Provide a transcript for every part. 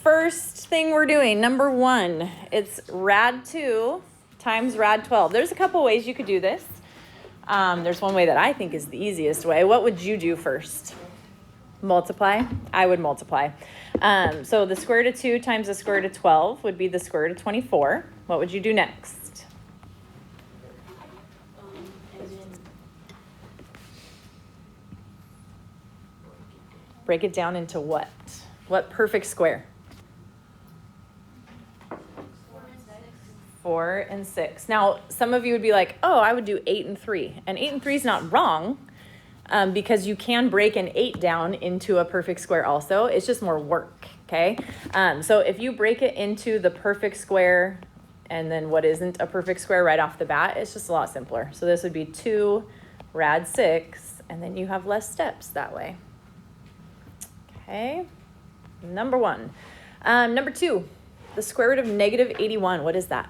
first thing we're doing, number 1, it's rad 2 times rad 12. There's a couple ways you could do this. There's one way that I think is the easiest way. What would you do first? Multiply? I would multiply. So the square root of 2 times the square root of 12 would be the square root of 24. What would you do next? Break it down into what? What perfect square? 4 and 6. Now, some of you would be like, oh, I would do 8 and 3. And 8 and 3 is not wrong because you can break an 8 down into a perfect square also. It's just more work, okay? So if you break it into the perfect square and then what isn't a perfect square right off the bat, it's just a lot simpler. So this would be 2 rad 6, and then you have less steps that way. Okay, number 1. Number 2, the square root of negative 81. What is that?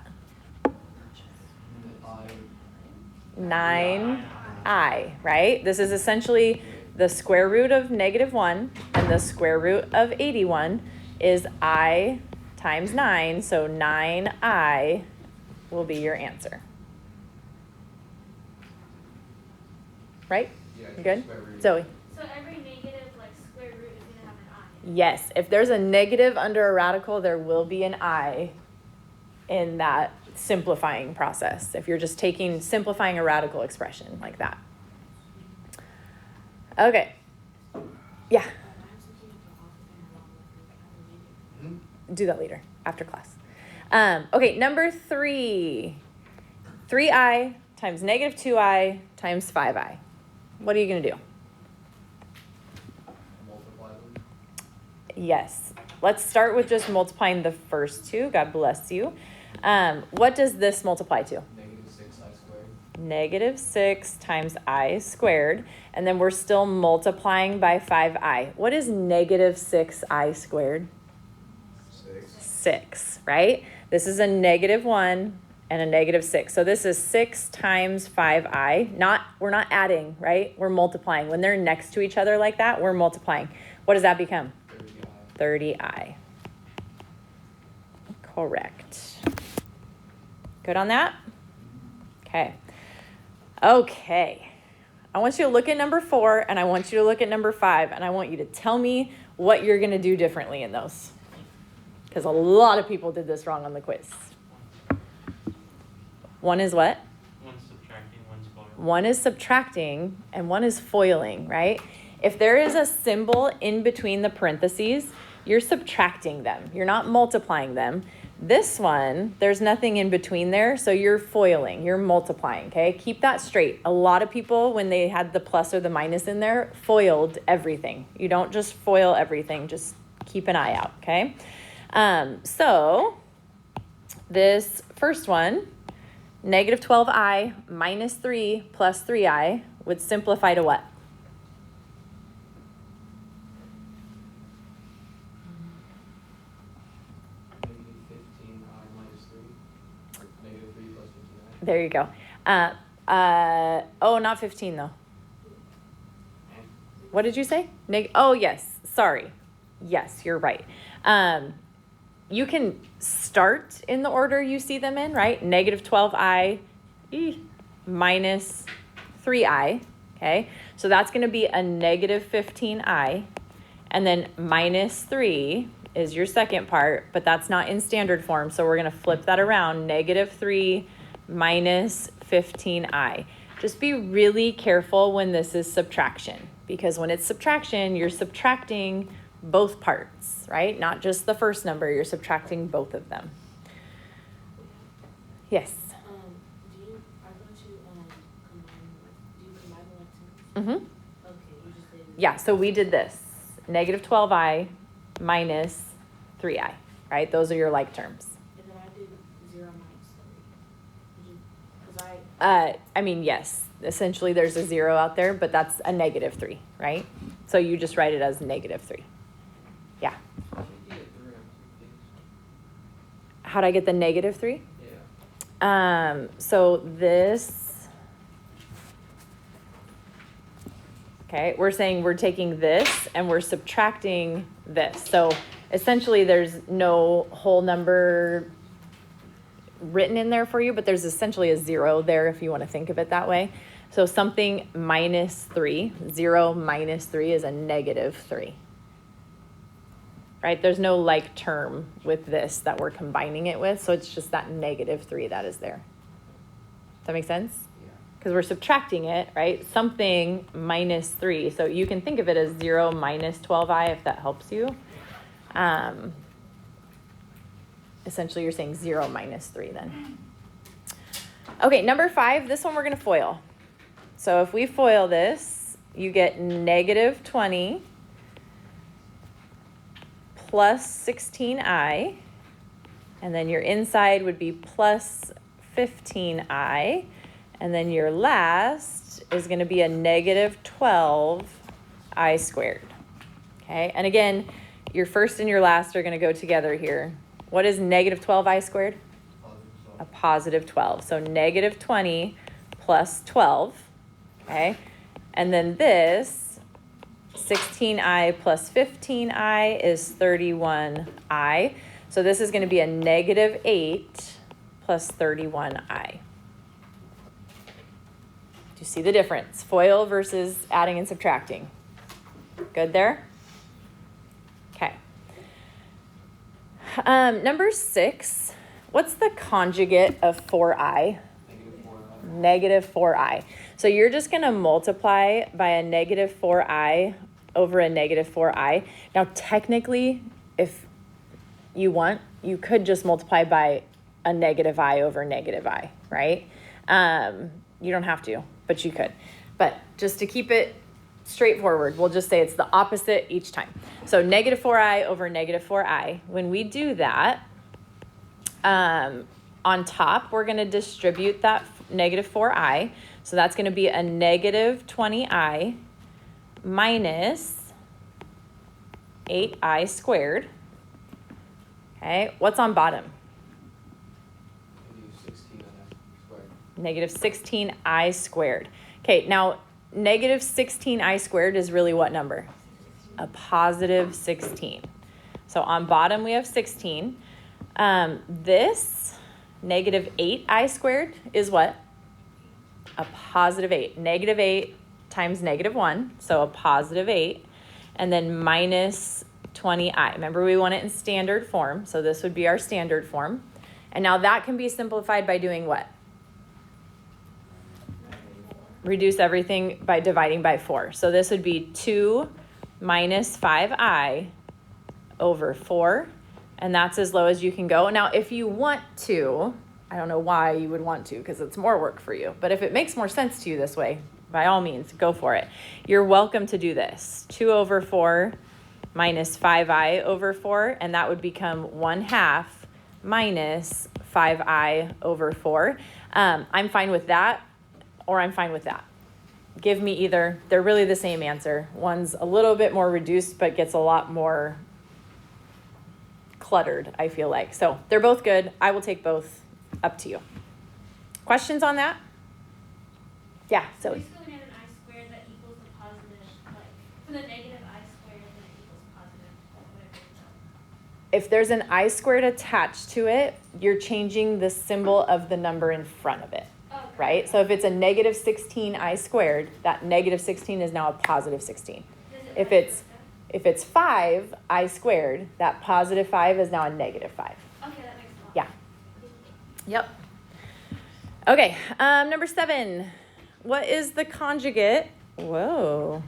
9i, right? This is essentially the square root of negative 1, and the square root of 81 is I times 9, so 9i will be your answer. Right? Yeah, you good? So Zoe? every negative, like, square root is going to have an I. Yes, if there's a negative under a radical, there will be an I in that simplifying process. If you're just simplifying a radical expression like that. Okay. Yeah. Do that later, after class. Okay, number 3. 3i times negative 2i times 5i. What are you going to do? Multiply them. Yes. Let's start with just multiplying the first 2. God bless you. What does this multiply to? Negative 6i squared. Negative 6 times I squared. And then we're still multiplying by 5i. What is negative 6i squared? 6, right? This is a negative 1 and a negative 6. So this is 6 times 5i. We're not adding, right? We're multiplying. When they're next to each other like that, we're multiplying. What does that become? 30i. Correct. Good on that? Okay. Okay. I want you to look at number 4, and I want you to look at number 5, and I want you to tell me what you're going to do differently in those. Because a lot of people did this wrong on the quiz. One is what? One's subtracting, one's foiling. One is subtracting, and one is foiling, right? If there is a symbol in between the parentheses, you're subtracting them. You're not multiplying them. This one, there's nothing in between there, so you're foiling. You're multiplying, okay? Keep that straight. A lot of people, when they had the plus or the minus in there, foiled everything. You don't just foil everything. Just keep an eye out, okay? So this first one, negative 12i minus 3 plus 3i would simplify to what? Negative 15i minus 3. Negative 3 plus 15i. There you go. Oh, not 15 though. What did you say? Oh, yes. Sorry. Yes, you're right. You can start in the order you see them in, right? Negative 12i minus 3i, okay? So that's going to be a negative 15i, and then minus 3 is your second part, but that's not in standard form, so we're going to flip that around, negative 3 minus 15i. Just be really careful when this is subtraction, because when it's subtraction, you're subtracting both parts, right? Not just the first number, you're subtracting both of them. Yes? Are you going to combine the Mm-hmm. Okay, you just did. Yeah, so we did this. Negative 12i minus 3i, right? Those are your like terms. And then I did 0 minus 3. I mean, yes, essentially there's a 0 out there, but that's a negative 3, right? So you just write it as negative 3. Yeah. How'd I get the negative 3? Yeah. So this, okay, we're saying we're taking this and we're subtracting this. So essentially there's no whole number written in there for you, but there's essentially a 0 there if you want to think of it that way. So something minus 3, 0 minus 3 is a negative 3. Right? There's no like term with this that we're combining it with, so it's just that negative 3 that is there. Does that make sense? Yeah. Because we're subtracting it, right? Something minus 3. So you can think of it as 0 minus 12i if that helps you. Essentially, you're saying 0 minus 3 then. Okay, number 5, this one we're going to FOIL. So if we FOIL this, you get negative 20 plus 16i, and then your inside would be plus 15i, and then your last is going to be a negative 12i squared. Okay, and again, your first and your last are going to go together here. What is negative 12i squared? A positive 12. So negative 20 plus 12. Okay, and then this 16i plus 15i is 31i. So this is going to be a negative 8 plus 31i. Do you see the difference? FOIL versus adding and subtracting. Good there? Okay. Number 6, what's the conjugate of 4i? Negative 4i. Negative 4i. So you're just going to multiply by a negative 4i over a negative 4i. Now, technically, if you want, you could just multiply by a negative I over negative I, right? You don't have to, but you could. But just to keep it straightforward, we'll just say it's the opposite each time. So negative 4i over negative 4i. When we do that, on top, we're going to distribute that negative 4i. So that's going to be a negative 20i minus 8i squared. Okay, what's on bottom? Negative 16i squared. Negative 16i squared. Okay, now negative 16i squared is really what number? A positive 16. So on bottom we have 16. This negative 8i squared is what? A positive 8. Negative 8 times negative 1, so a positive 8. And then minus 20i. Remember, we want it in standard form, so this would be our standard form. And now that can be simplified by doing what? Reduce everything by dividing by 4. So this would be 2 minus 5i over 4. And that's as low as you can go. Now, if you want to, I don't know why you would want to, because it's more work for you. But if it makes more sense to you this way, by all means, go for it. You're welcome to do this. 2 over 4 minus 5i over 4. And that would become 1/2 minus 5i over 4. I'm fine with that, or I'm fine with that. Give me either. They're really the same answer. One's a little bit more reduced, but gets a lot more cluttered, I feel like. So they're both good. I will take both. Up to you. Questions on that? Yeah, so Basically, we had an I squared that equals the positive, like, for the negative I squared, then it equals positive, whatever it's up. if there's an I squared attached to it, you're changing the symbol of the number in front of it, Okay. right? So if it's a negative 16 I squared, that negative 16 is now a positive 16. Does it If like it's that? If it's 5 I squared, that positive 5 is now a negative 5. Okay, that makes a lot. Yeah. Yep. Okay, number 7. What is the conjugate? Whoa.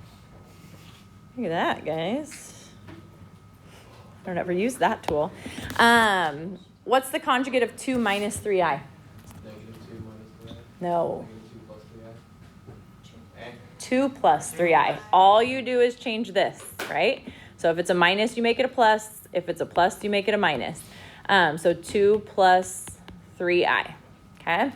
Look at that, guys. I don't ever use that tool. What's the conjugate of 2 minus 3i? Negative 2 minus 3i. No. Negative 2 plus 3i. All you do is change this, right? So if it's a minus, you make it a plus. If it's a plus, you make it a minus. So 2 plus 3i, okay?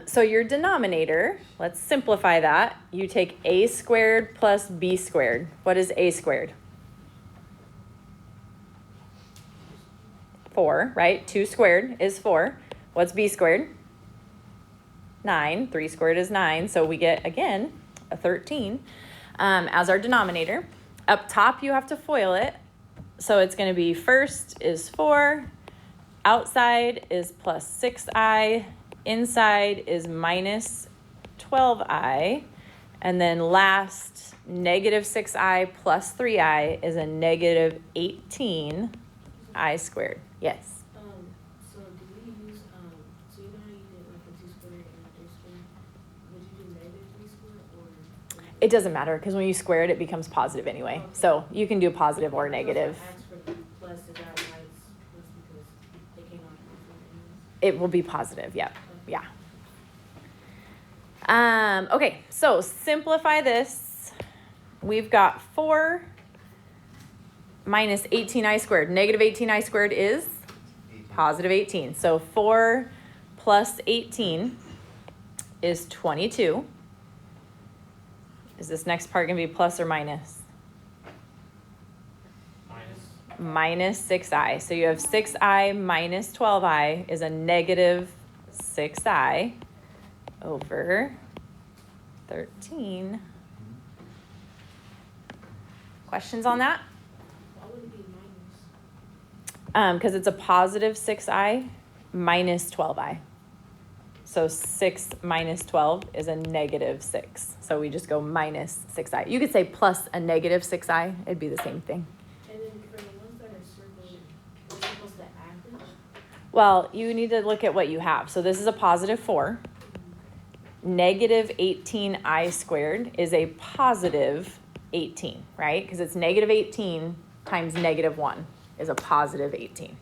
So your denominator, let's simplify that. You take a squared plus b squared. What is a squared? 4, right? 2 squared is 4. What's b squared? 9. 3 squared is 9. So we get, again, a 13 as our denominator. Up top, you have to FOIL it. so it's going to be first is 4, outside is plus 6i, inside is minus 12i, and then last, negative 6i plus 3i is a negative 18i squared. Yes. So do we use, so you know how you did like a 2 squared and a 3 squared? Would you do negative 3 squared or? It doesn't matter because when you square it, it becomes positive anyway. So you can do positive or negative. So if I ask for plus, is that why it's plus because they came out positive anyways? It will be positive. Yep. Yeah. Okay, so simplify this. We've got 4 minus 18i squared. Negative 18i squared is positive 18. So 4 plus 18 is 22. Is this next part going to be plus or minus? Minus. Minus 6i. So you have 6i minus 12i is a negative 6i over 13. Questions on that? Why would it be minus? Because it's a positive 6i minus 12i. So 6 minus 12 is a negative 6. So we just go minus 6i. You could say plus a negative 6i. It'd be the same thing. And then for the ones that are circled, we're supposed to add them? Well, you need to look at what you have. So this is a positive 4. Negative 18i squared is a positive 18, right? Because it's negative 18 times negative 1 is a positive 18.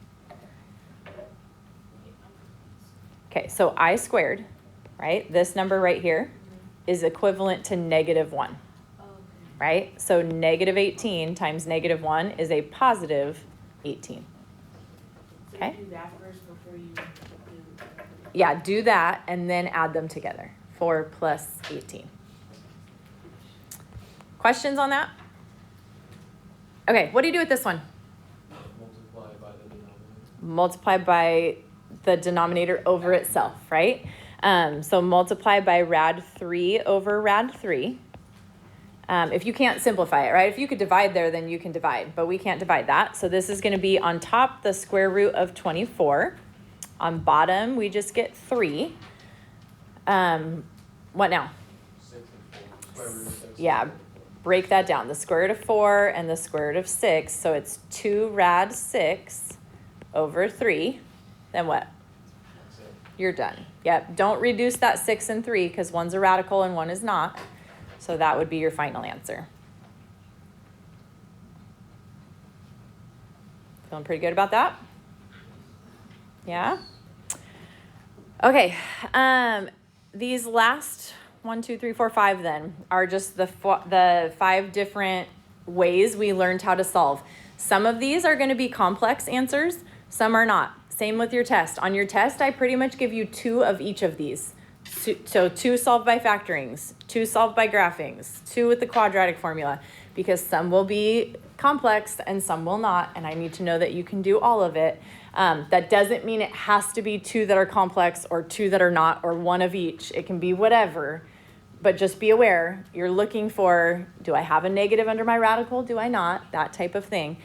Okay, so I squared, right? This number right here is equivalent to negative 1, Oh, okay. right? So negative 18 times negative 1 is a positive 18. So Okay. you do that first before you do. Yeah, do that and then add them together. 4 plus 18. Questions on that? Okay, what do you do with this one? Multiply by the denominator. Multiply by the denominator over itself, right? So multiply by rad 3 over rad 3. If you can't simplify it, right? If you could divide there, then you can divide, but we can't divide that. So this is going to be on top the square root of 24. On bottom, we just get 3. What now? 6 and 4. Square root of 6. Yeah, break that down. The square root of 4 and the square root of 6. So it's 2 rad 6 over 3. Then what? That's it. You're done. Yep. Don't reduce that 6 and 3 because one's a radical and one is not. So that would be your final answer. Feeling pretty good about that? Yeah? Okay. These last 1, 2, 3, 4, 5 then are just the 5 different ways we learned how to solve. Some of these are going to be complex answers. Some are not. Same with your test. On your test, I pretty much give you 2 of each of these. So 2 solved by factorings, 2 solved by graphings, 2 with the quadratic formula, because some will be complex and some will not, and I need to know that you can do all of it. That doesn't mean it has to be 2 that are complex or 2 that are not, or 1 of each. It can be whatever, but just be aware. You're looking for, do I have a negative under my radical? Do I not? That type of thing.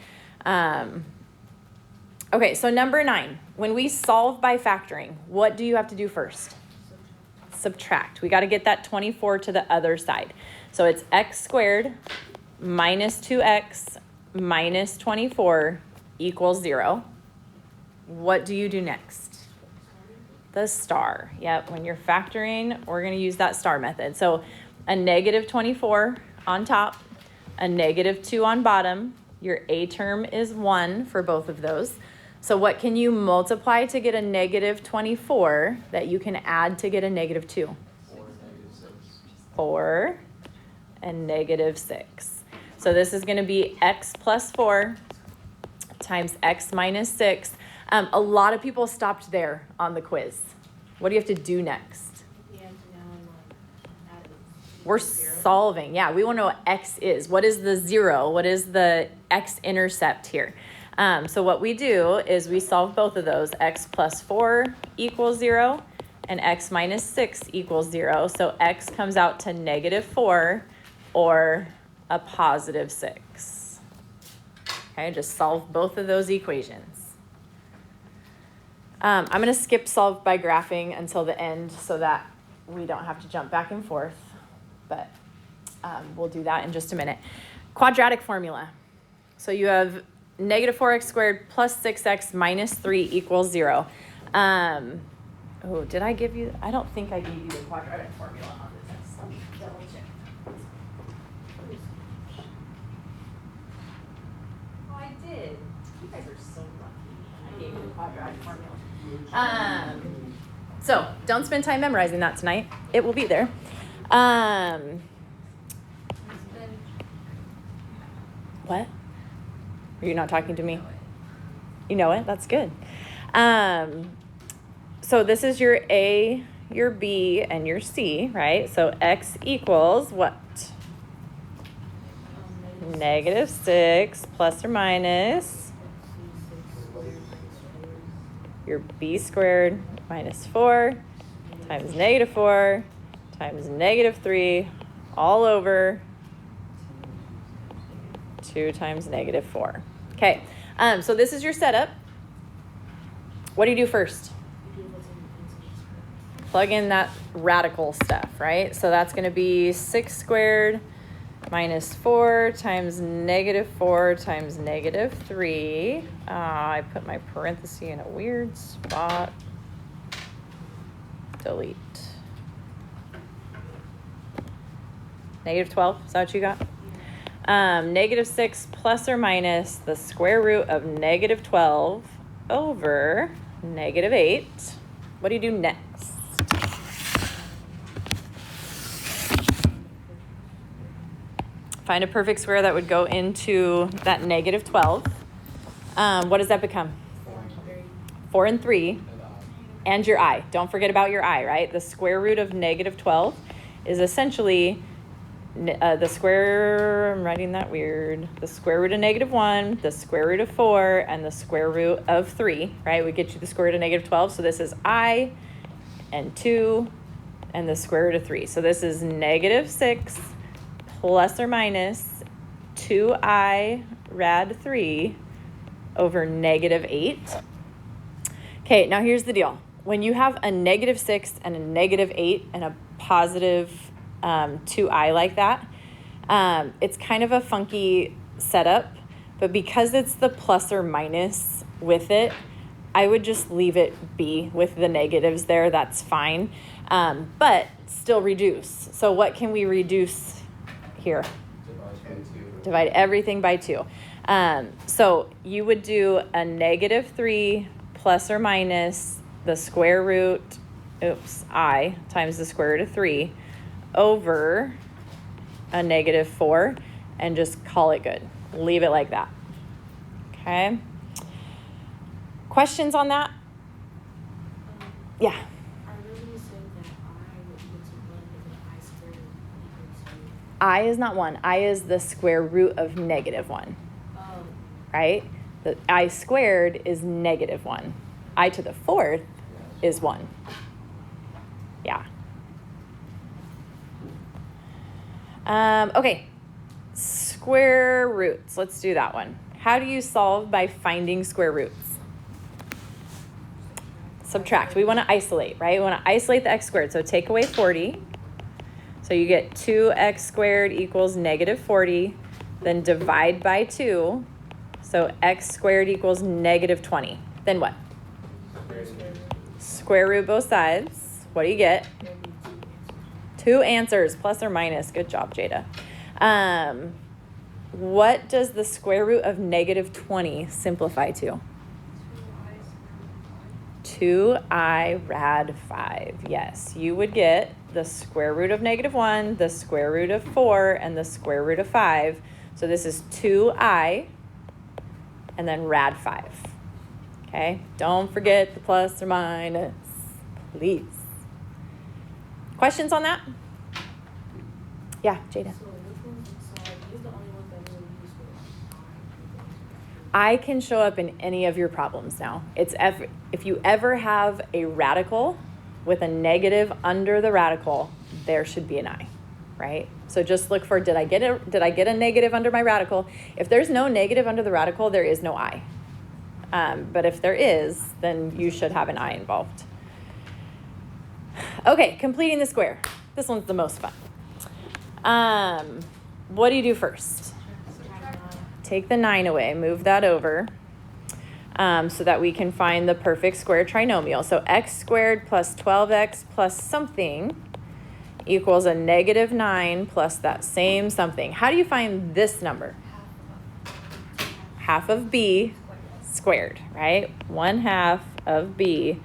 Okay, so number 9, when we solve by factoring, what do you have to do first? Subtract. We got to get that 24 to the other side. So it's x squared minus 2x minus 24 equals 0. What do you do next? The star. Yep, when you're factoring, we're going to use that star method. So a negative 24 on top, a negative 2 on bottom. Your a term is 1 for both of those. So what can you multiply to get a negative 24 that you can add to get a negative 2? 4 negative 6. 4 and negative 6. So this is going to be x plus 4 times x minus 6. A lot of people stopped there on the quiz. What do you have to do next? You have to now add it. We're solving. Yeah, we want to know what x is. What is the 0? What is the x-intercept here? So what we do is we solve both of those. X plus 4 equals 0 and x minus 6 equals 0. So x comes out to negative 4 or a positive 6. Okay, just solve both of those equations. I'm going to skip solve by graphing until the end so that we don't have to jump back and forth, but we'll do that in just a minute. Quadratic formula. So you have negative 4x squared plus 6x minus 3 equals 0. Oh, did I give you? I don't think I gave you the quadratic formula on the test. Let me double check. Oh, I did. You guys are so lucky. I gave you the quadratic formula. So don't spend time memorizing that tonight. It will be there. What? Are you not talking to me? You know it? That's good. So this is your A, your B, and your C, right? So x equals what? Negative 6 plus or minus your B squared minus 4 times negative 4 times negative 3 all over 2 times negative 4. Okay, so this is your setup. What do you do first? Plug in that radical stuff, right? So that's going to be 6 squared minus 4 times negative 4 times negative 3. I put my parenthesis in a weird spot. Delete. Negative 12, is that what you got? Negative 6 plus or minus the square root of negative 12 over negative 8. What do you do next? Find a perfect square that would go into that negative 12. What does that become? 4 and 3. And your I. Don't forget about your I, right? The square root of negative 12 is essentially the square, I'm writing that weird, the square root of negative 1, the square root of 4, and the square root of 3, right? We get you the square root of negative 12. So this is I and 2 and the square root of 3. So this is negative 6 plus or minus 2i rad 3 over negative 8. Okay, now here's the deal. When you have a negative 6 and a negative 8 and a positive 2i like that, it's kind of a funky setup, but because it's the plus or minus with it, I would just leave it be with the negatives there. That's fine, but still reduce. So what can we reduce here? Divide everything by 2. So you would do a negative 3 plus or minus the square root, I times the square root of 3 over a negative 4 and just call it good. Leave it like that. Okay. Questions on that? Yeah. I really said that I would equal to 1 and then I squared equals to. I is not 1. I is the square root of negative 1. Oh. Right? The I squared is negative 1. I to the 4th is 1. Yeah. Okay. Square roots. Let's do that one. How do you solve by finding square roots? Subtract. We want to isolate, right? We want to isolate the x squared. So take away 40. So you get 2x squared equals negative 40. Then divide by 2. So x squared equals negative 20. Then what? Square root both sides. What do you get? 2 answers, plus or minus. Good job, Jada. What does the square root of negative 20 simplify to? 2i rad 5. Yes, you would get the square root of negative 1, the square root of 4, and the square root of 5. So this is 2i and then rad 5. Okay, don't forget the plus or minus, please. Questions on that? Yeah, Jada. So which one's, so like, these the only ones that really use for I can show up in any of your problems now. It's if you ever have a radical with a negative under the radical, there should be an I. right? So just look for, did I get a negative under my radical? If there's no negative under the radical, there is no I. But if there is, then you should have an I involved. Okay, completing the square. This one's the most fun. What do you do first? Take the 9 away, move that over, so that we can find the perfect square trinomial. So x squared plus 12x plus something equals a negative 9 plus that same something. How do you find this number? Half of b squared, right? 1/2 of b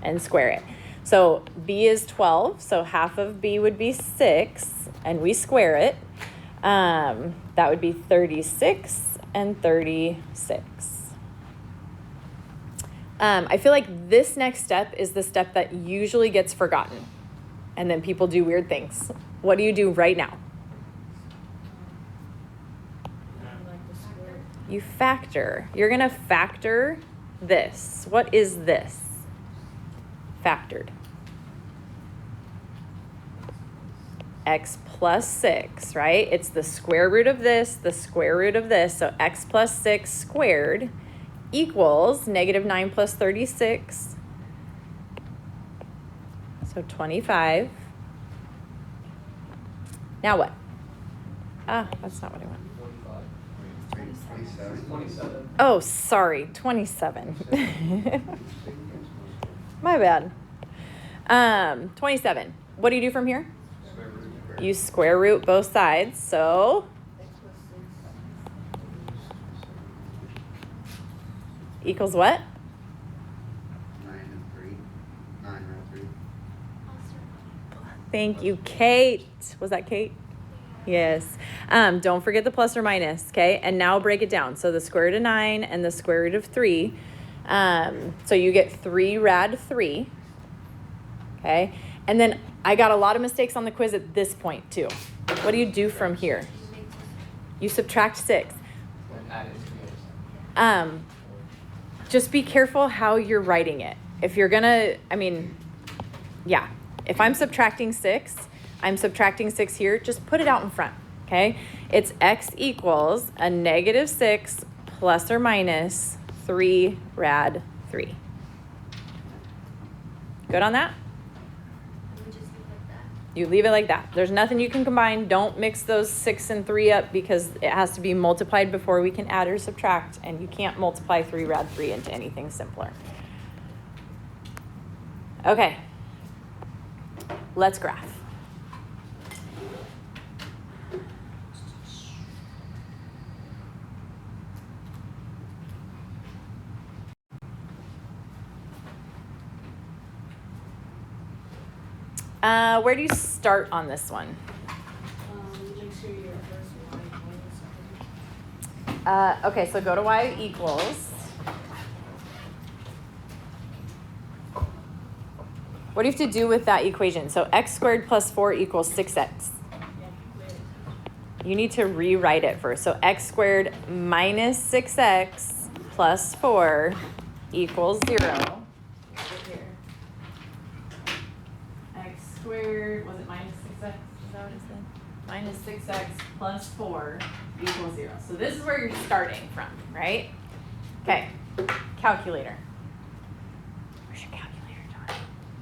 and square it. So b is 12, so half of b would be 6, and we square it. That would be 36 and 36. I feel like this next step is the step that usually gets forgotten, and then people do weird things. What do you do right now? Like the square. You factor. You're going to factor this. What is this? Factored. X plus 6, right? It's the square root of this, the square root of this. So x plus 6 squared equals negative 9 plus 36. So 25. Now what? That's not what I want. 45. 27. Oh, sorry, 27. My bad. 27. What do you do from here? Square root. You square root both sides, so X plus 6. equals what? 9 and 3. 9 and 3. Thank you, Kate. Was that Kate? Yes. Don't forget the plus or minus, okay? And now break it down. So the square root of 9 and the square root of 3. So you get 3 rad 3, okay? And then I got a lot of mistakes on the quiz at this point, too. What do you do from here? You subtract 6. And add it to the other side. Just be careful how you're writing it. If you're gonna, yeah. If I'm subtracting 6, I'm subtracting 6 here, just put it out in front, okay? It's x equals a negative 6 plus or minus 3 rad 3. Good on that? We just leave it like that. You leave it like that. There's nothing you can combine. Don't mix those 6 and 3 up because it has to be multiplied before we can add or subtract, and you can't multiply 3 rad 3 into anything simpler. Okay. Let's graph. Where do you start on this one? Make sure your first y minus something. Okay, so go to y equals. What do you have to do with that equation? So x squared plus 4 equals 6x. Yeah, clear. You need to rewrite it first. So x squared minus 6x plus 4 equals 0. X squared, was it minus 6x? Is that what it said? Minus 6x plus 4 equals 0. So this is where you're starting from, right? Okay, calculator. Where's your calculator, John?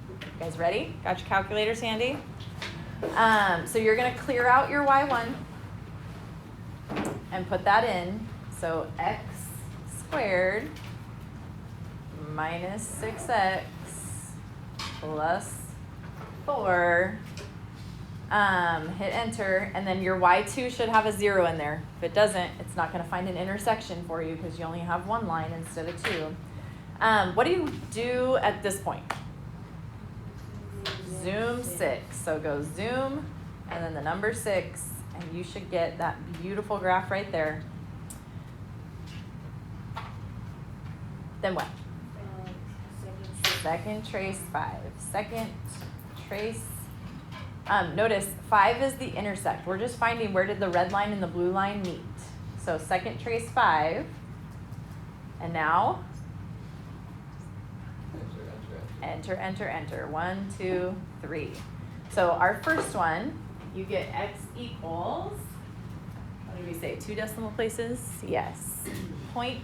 You guys ready? Got your calculators handy? So you're going to clear out your y1 and put that in. So x squared minus 6x plus 4. Hit enter, and then your y2 should have a 0 in there. If it doesn't, it's not going to find an intersection for you because you only have one line instead of 2. What do you do at this point? Zoom 6. So go zoom, and then the number 6, and you should get that beautiful graph right there. Then what? Second trace 5. Second trace. Notice 5 is the intersect. We're just finding where did the red line and the blue line meet. So second trace 5. And now Enter. enter, enter, enter. 1, 2, 3. So our first one you get x equals, what did we say, 2 decimal places? Yes, 0.76.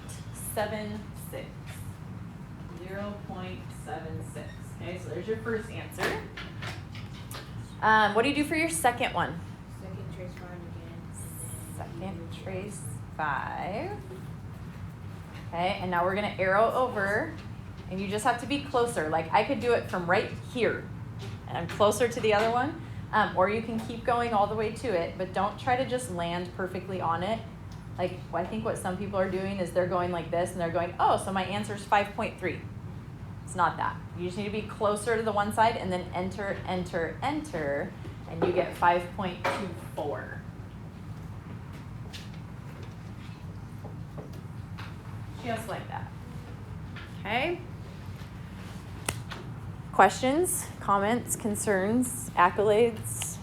0.76. Okay, so there's your first answer. What do you do for your second one? Second trace 5 again. Second trace 5. Okay, and now we're gonna arrow over, and you just have to be closer. Like I could do it from right here, and I'm closer to the other one, or you can keep going all the way to it, but don't try to just land perfectly on it. Like I think what some people are doing is they're going like this, and they're going, oh, so my answer is 5.3. It's not that. You just need to be closer to the one side, and then enter, enter, enter, and you get 5.24. Just like that. Okay? Questions, comments, concerns, accolades?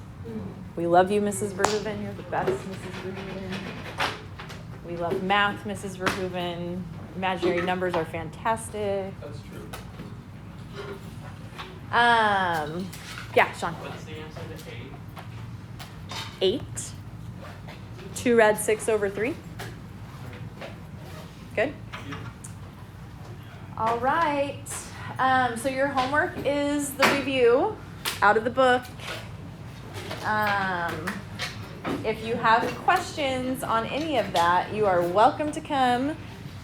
We love you, Mrs. Verhoeven. You're the best, Mrs. Verhoeven. We love math, Mrs. Verhoeven. Imaginary numbers are fantastic. That's true. Yeah, Sean. What's the answer to 8. eight? 2 rad 6 over 3. Good? All right. So your homework is the review out of the book. If you have questions on any of that, you are welcome to come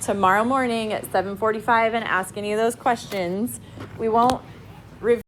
tomorrow morning at 7:45 and ask any of those questions. We won't